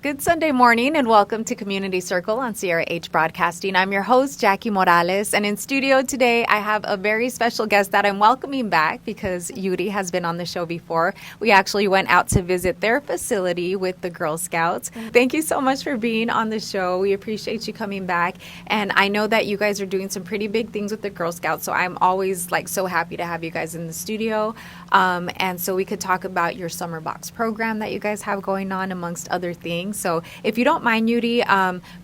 Good Sunday morning and welcome to Community Circle on Sierra H Broadcasting. I'm your host, Jackie Morales, and in studio today I have a very special guest that I'm welcoming back because Yuri has been on the show before. We actually went out to visit their facility with the Girl Scouts. Thank you so much for being on the show. We appreciate you coming back, and I know that you guys are doing some pretty big things with the Girl Scouts, so I'm always so happy to have you guys in the studio, and so we could talk about your summer box program that you guys have going on amongst other things. So if you don't mind, Yuri,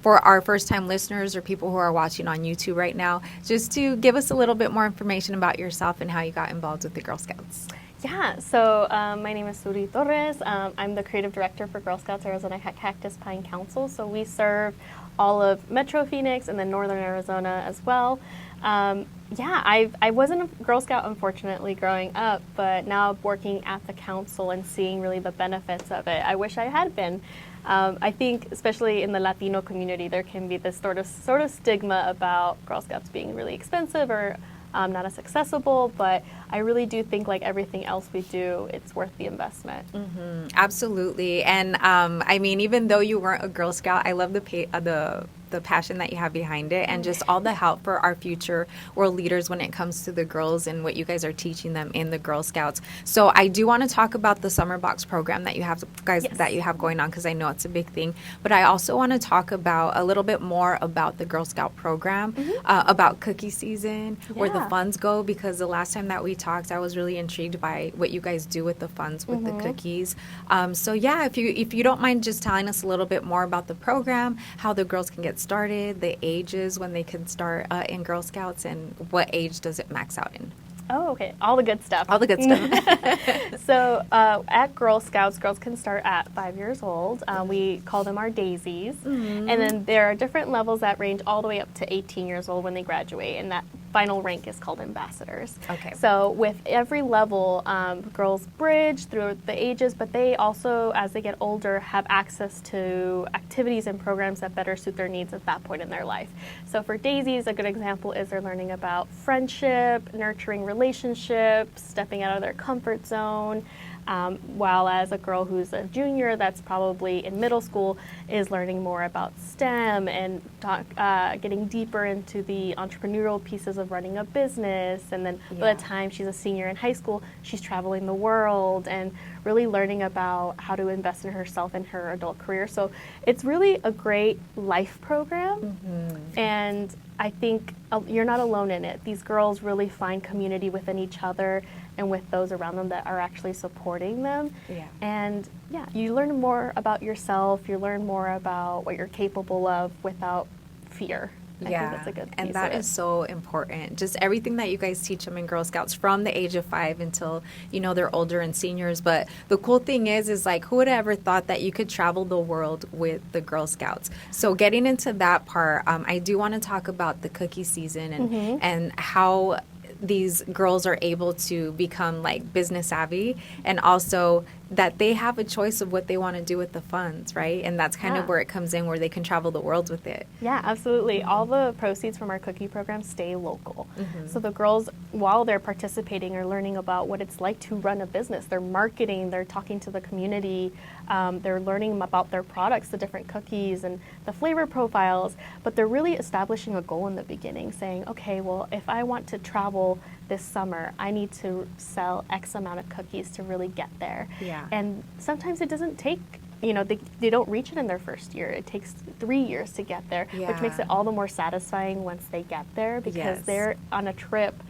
for our first-time listeners or people who are watching on YouTube right now, just to give us a little bit more information about yourself and how you got involved with the Girl Scouts. Yeah, so my name is Suri Torres. I'm the creative director for Girl Scouts Arizona Cactus Pine Council. So we serve all of Metro Phoenix and then Northern Arizona as well. I wasn't a Girl Scout, unfortunately, growing up, but now working at the council and seeing really the benefits of it, I wish I had been. I think, especially in the Latino community, there can be this sort of stigma about Girl Scouts being really expensive or not as accessible, but I really do think, like everything else we do, it's worth the investment. Mm-hmm. Absolutely. And I mean, even though you weren't a Girl Scout, I love the passion that you have behind it and just all the help for our future world leaders when it comes to the girls and what you guys are teaching them in the Girl Scouts. So I do want to talk about the summer box program that you have that you have going on, because I know it's a big thing, but I also want to talk about a little bit more about the Girl Scout program, about cookie season, where the funds go, because the last time that we talked, I was really intrigued by what you guys do with the funds with the cookies. So yeah, if you don't mind just telling us a little bit more about the program, how the girls can get started, the ages when they can start in Girl Scouts, and what age does it max out in? Oh, okay. All the good stuff. All the good stuff. So at Girl Scouts, girls can start at 5 years old. We call them our daisies. Mm-hmm. And then there are different levels that range all the way up to 18 years old when they graduate. And that final rank is called ambassadors. Okay. So with every level, girls bridge through the ages, but they also, as they get older, have access to activities and programs that better suit their needs at that point in their life. So for daisies, a good example is they're learning about friendship, nurturing relationships, stepping out of their comfort zone, while as a girl who's a junior that's probably in middle school is learning more about STEM and getting deeper into the entrepreneurial pieces of running a business. And then by the time she's a senior in high school, she's traveling the world and really learning about how to invest in herself and her adult career. So it's really a great life program. Mm-hmm. And I think you're not alone in it. These girls really find community within each other and with those around them that are actually supporting them. Yeah. And you learn more about yourself, you learn more about what you're capable of without fear. I think that's a good piece and that is so important. Just everything that you guys teach them in Girl Scouts from the age of 5 until, they're older and seniors. But the cool thing is who would have ever thought that you could travel the world with the Girl Scouts? So getting into that part, I do want to talk about the cookie season and how these girls are able to become business savvy, and also that they have a choice of what they want to do with the funds, right? And that's kind of where it comes in, where they can travel the world with it. Yeah, absolutely. Mm-hmm. All the proceeds from our cookie program stay local. Mm-hmm. So the girls, while they're participating, are learning about what it's like to run a business. They're marketing, they're talking to the community, they're learning about their products, the different cookies and the flavor profiles, but they're really establishing a goal in the beginning, saying, okay, well, if I want to travel this summer, I need to sell X amount of cookies to really get there. Yeah. And sometimes it doesn't take, they don't reach it in their first year. It takes 3 years to get there, which makes it all the more satisfying once they get there, because they're on a trip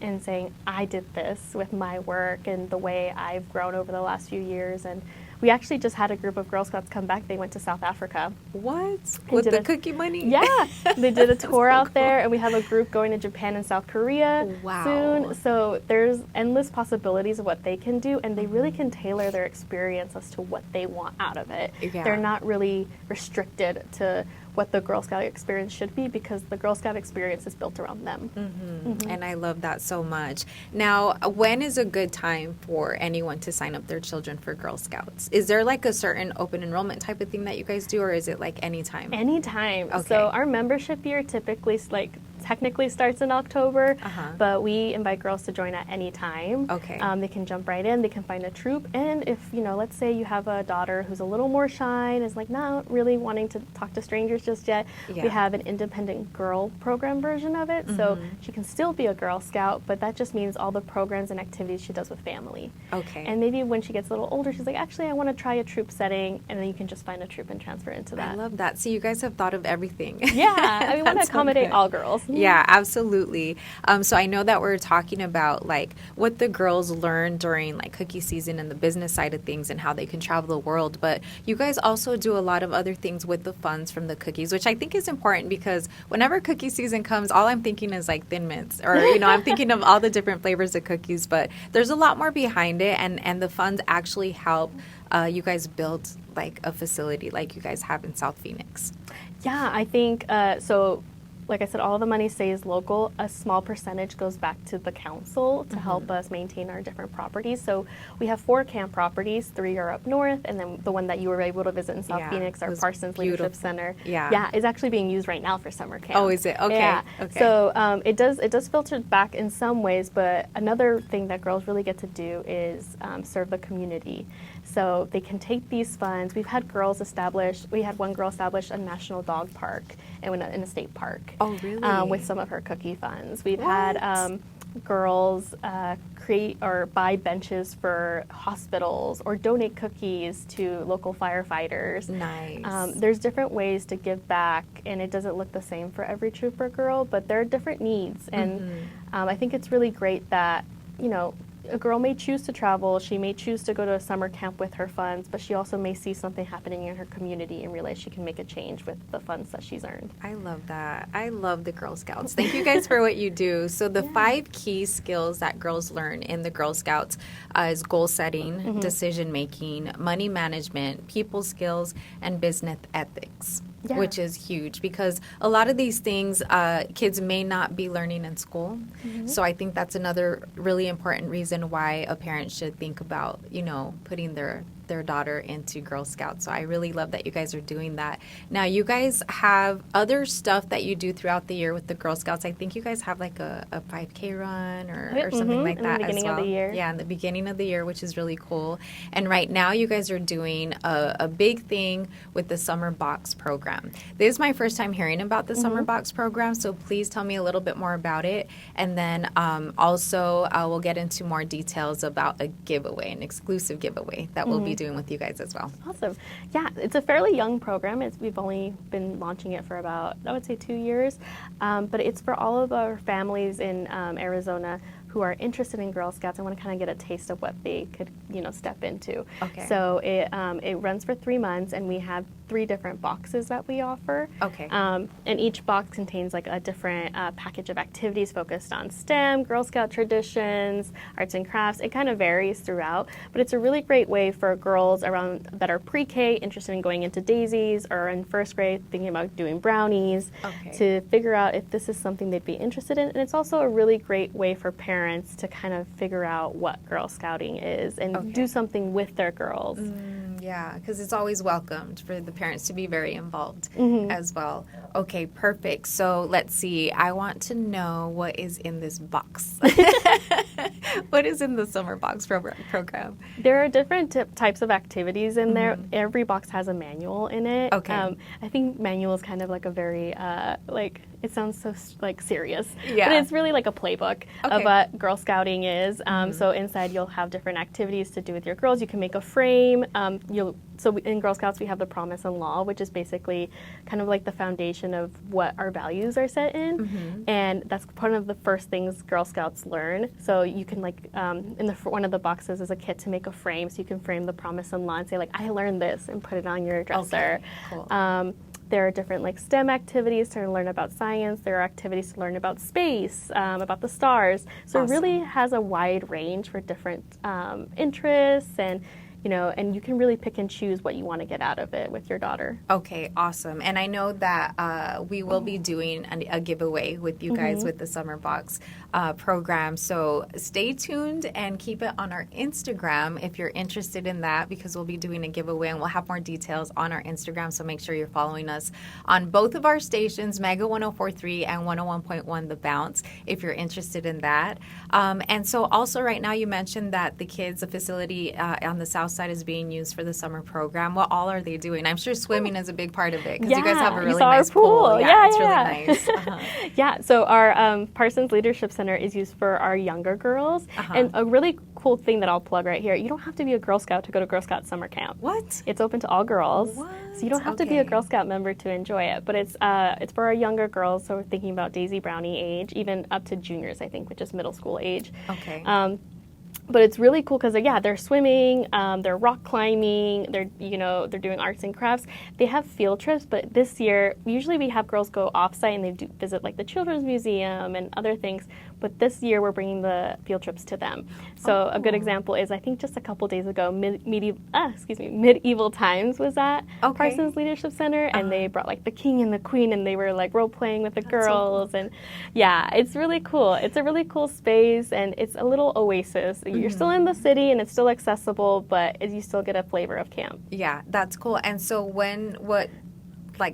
and saying, I did this with my work and the way I've grown over the last few years. And we actually just had a group of Girl Scouts come back. They went to South Africa. What? With the cookie money? Yeah. They did a tour out there, and we have a group going to Japan and South Korea soon. So there's endless possibilities of what they can do, and they really can tailor their experience as to what they want out of it. Yeah. They're not really restricted to what the Girl Scout experience should be, because the Girl Scout experience is built around them. Mm-hmm. Mm-hmm. And I love that so much. Now, when is a good time for anyone to sign up their children for Girl Scouts? Is there a certain open enrollment type of thing that you guys do, or is it any time? Anytime. Okay. So our membership year typically technically starts in October, Uh-huh. but we invite girls to join at any time. Okay. They can jump right in. They can find a troop. And if, let's say you have a daughter who's a little more shy and is like not really wanting to talk to strangers just yet, Yeah. we have an independent girl program version of it. So she can still be a Girl Scout, but that just means all the programs and activities she does with family. Okay. And maybe when she gets a little older, she's like, actually, I want to try a troop setting, and then you can just find a troop and transfer into that. I love that. So you guys have thought of everything. Yeah, we want to That's so accommodate good. all girls. Yeah, absolutely. So I know that we're talking about like what the girls learn during like cookie season and the business side of things and how they can travel the world. But you guys also do a lot of other things with the funds from the cookies, which I think is important because whenever cookie season comes, all I'm thinking is like Thin Mints or, I'm thinking of all the different flavors of cookies, but there's a lot more behind it. And the funds actually help you guys build like a facility like you guys have in South Phoenix. Yeah, I think so. Like I said, all the money stays local. A small percentage goes back to the council to help us maintain our different properties. So we have 4 camp properties, 3 are up north, and then the one that you were able to visit in South Yeah, Phoenix, it our was Parsons beautiful. Leadership Center. Yeah. is actually being used right now for summer camp. Oh, is it? Okay, Yeah. okay. So it does filter back in some ways, but another thing that girls really get to do is serve the community. So they can take these funds. We had one girl establish a national dog park in a state park. Oh, really? With some of her cookie funds. We've had girls create or buy benches for hospitals or donate cookies to local firefighters. Nice. There's different ways to give back, and it doesn't look the same for every trooper girl, but there are different needs. And I think it's really great that, a girl may choose to travel, she may choose to go to a summer camp with her funds, but she also may see something happening in her community and realize she can make a change with the funds that she's earned. I love that. I love the Girl Scouts. Thank you guys for what you do. So the 5 key skills that girls learn in the Girl Scouts is goal setting, decision making, money management, people skills, and business ethics. Yeah. Which is huge because a lot of these things kids may not be learning in school. So I think that's another really important reason why a parent should think about, putting their daughter into Girl Scouts. So I really love that you guys are doing that. Now, you guys have other stuff that you do throughout the year with the Girl Scouts. I think you guys have like a 5K run or something like in the that beginning as well. of the year. Yeah, in the beginning of the year, which is really cool. And right now, you guys are doing a big thing with the Summer Box program. This is my first time hearing about the Summer Box program, so please tell me a little bit more about it. And then also, we'll get into more details about a giveaway, an exclusive giveaway that we'll be doing with you guys as well. Awesome. Yeah, it's a fairly young program. We've only been launching it for about, I would say, 2 years. But it's for all of our families in Arizona who are interested in Girl Scouts and want to kind of get a taste of what they could, step into. Okay. So it runs for 3 months, and we have 3 different boxes that we offer. Okay. And each box contains like a different package of activities focused on STEM, Girl Scout traditions, arts and crafts. It kind of varies throughout, but it's a really great way for girls around that are pre-K interested in going into daisies or in first grade thinking about doing brownies to figure out if this is something they'd be interested in. And it's also a really great way for parents to kind of figure out what Girl Scouting is and do something with their girls. Yeah, because it's always welcomed for the parents to be very involved as well. Okay, perfect. So let's see. I want to know what is in this box. What is in the Summer Box program? There are different types of activities in there. Every box has a manual in it. Okay. I think manual is kind of like a very, it sounds so serious. Yeah. But it's really like a playbook of what Girl Scouting is. So inside you'll have different activities to do with your girls. You can make a frame. So in Girl Scouts we have the Promise and Law, which is basically kind of like the foundation of what our values are set in. And that's one of the first things Girl Scouts learn. So you can in one of the boxes is a kit to make a frame. So you can frame the Promise and Law and say like, I learned this, and put it on your dresser. Cool. There are different STEM activities to learn about science. There are activities to learn about space, about the stars. So It really has a wide range for different interests, and and you can really pick and choose what you want to get out of it with your daughter. Okay, awesome. And I know that we will be doing a giveaway with you guys with the Summer Box program. So stay tuned and keep it on our Instagram if you're interested in that, because we'll be doing a giveaway and we'll have more details on our Instagram. So make sure you're following us on both of our stations, Mega 104.3 and 101.1 The Bounce, if you're interested in that. And so also right now you mentioned that the facility on the south side is being used for the summer program. What all are they doing? I'm sure swimming is a big part of it, because you guys have a really nice pool. Yeah, it's yeah. really nice. Uh-huh. Yeah, so our Parsons Leadership Center is used for our younger girls. And a really cool thing that I'll plug right here, you don't have to be a Girl Scout to go to Girl Scout summer camp. What? It's open to all girls. What? So you don't have to be a Girl Scout member to enjoy it. But it's for our younger girls, so we're thinking about Daisy Brownie age, even up to juniors, I think, which is middle school age. Okay. But it's really cool because they're swimming, they're rock climbing, they're doing arts and crafts. They have field trips, but this year usually we have girls go offsite and they visit like the Children's Museum and other things. But this year we're bringing the field trips to them. So a good example is, I think just a couple days ago, Medieval Times was at Parsons Leadership Center, and they brought like the king and the queen, and they were like role playing with the girls, and it's really cool. It's a really cool space, and it's a little oasis. You're still in the city, and it's still accessible, but you still get a flavor of camp. Yeah, that's cool. And so what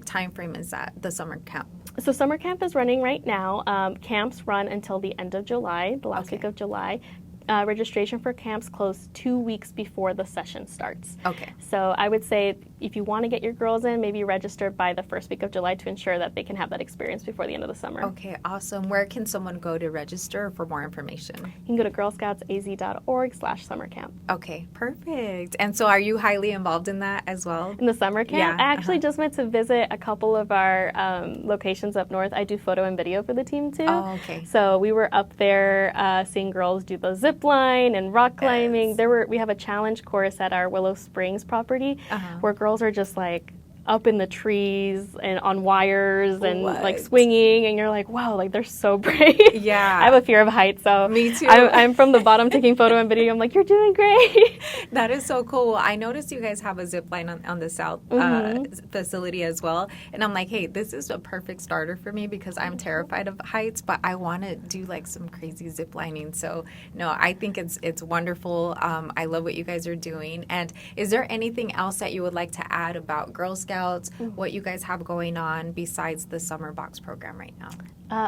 time frame is that, the summer camp? So summer camp is running right now. Camps run until the end of July, the last week of July. Registration for camps close 2 weeks before the session starts. Okay. So I would say if you want to get your girls in, maybe register by the first week of July to ensure that they can have that experience before the end of the summer. Okay, awesome. Where can someone go to register for more information? You can go to girlscoutsaz.org/summercamp. Okay, perfect. And so are you highly involved in that as well? In the summer camp? Yeah, I actually just went to visit a couple of our locations up north. I do photo and video for the team too. Oh, okay. So we were up there seeing girls do the zip line and rock climbing. Yes. We have a challenge course at our Willow Springs property where girls are just like up in the trees and on wires and like swinging, and you're like, wow, like they're so brave. Yeah. I have a fear of heights, so me too. I'm from the bottom taking photo and video. I'm like, you're doing great. That is so cool. I noticed you guys have a zip line on the south facility as well, and I'm like, hey, this is a perfect starter for me because I'm terrified of heights, but I want to do like some crazy zip lining. So no, I think it's wonderful. I love what you guys are doing. And is there anything else that you would like to add about Girl Scouts, what you guys have going on besides the Summer Box program right now?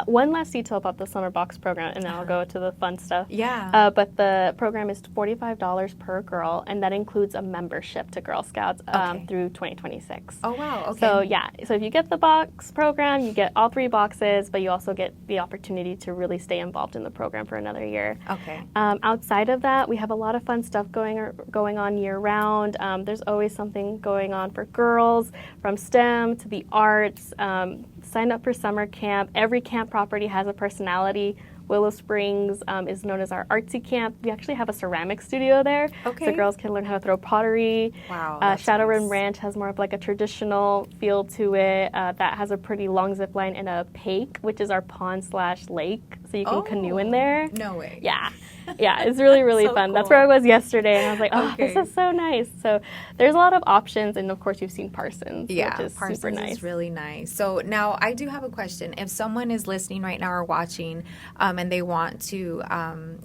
One last detail about the Summer Box program, and then I'll go to the fun stuff. Yeah. But the program is $45 per girl, and that includes a membership to Girl Scouts through 2026. Oh, wow. Okay. So, so if you get the box program, you get all 3 boxes, but you also get the opportunity to really stay involved in the program for another year. Okay. Outside of that, we have a lot of fun stuff going on year-round. There's always something going on for girls, from STEM to the arts. Sign up for summer camp. Every camp property has a personality. Willow Springs is known as our artsy camp. We actually have a ceramic studio there, so girls can learn how to throw pottery. Wow. Shadow Rim Ranch has more of like a traditional feel to it. That has a pretty long zip line and a pake, which is our pond/lake, so you can canoe in there. No way. Yeah, it's really, really so fun. cool. That's where I was yesterday, and I was like, this is so nice. So there's a lot of options, and of course you've seen Parsons, which is Parsons super nice. is really nice. So now I do have a question. If someone is listening right now or watching, and they want to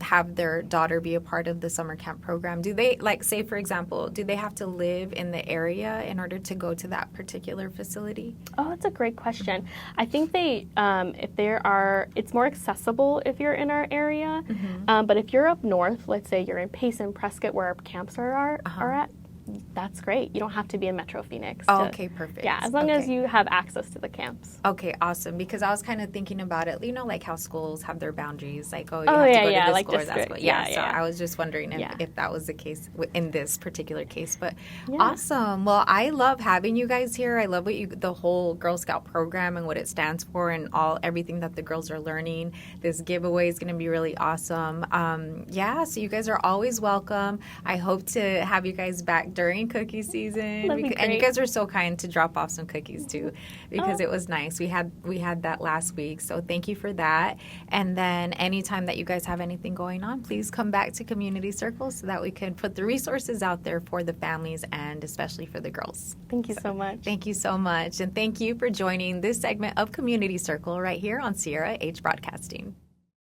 have their daughter be a part of the summer camp program, do they, like, say for example, do they have to live in the area in order to go to that particular facility? Oh, that's a great question. I think it's more accessible if you're in our area, but if you're up north, let's say you're in Payson, Prescott, where our camps are at, that's great. You don't have to be in Metro Phoenix. Okay, perfect. Yeah, as long as you have access to the camps. Okay, awesome. Because I was kind of thinking about it, like how schools have their boundaries, like, you have to go to this school or that school. So I was just wondering if that was the case in this particular case. But awesome. Well, I love having you guys here. I love the whole Girl Scout program and what it stands for and everything that the girls are learning. This giveaway is going to be really awesome. So you guys are always welcome. I hope to have you guys back during cookie season. That'd be And you great. guys were so kind to drop off some cookies too, because it was nice. We had that last week, so thank you for that. And then anytime that you guys have anything going on, please come back to Community Circle so that we can put the resources out there for the families and especially for the girls. Thank you so much. Thank you so much, and thank you for joining this segment of Community Circle right here on Sierra H Broadcasting.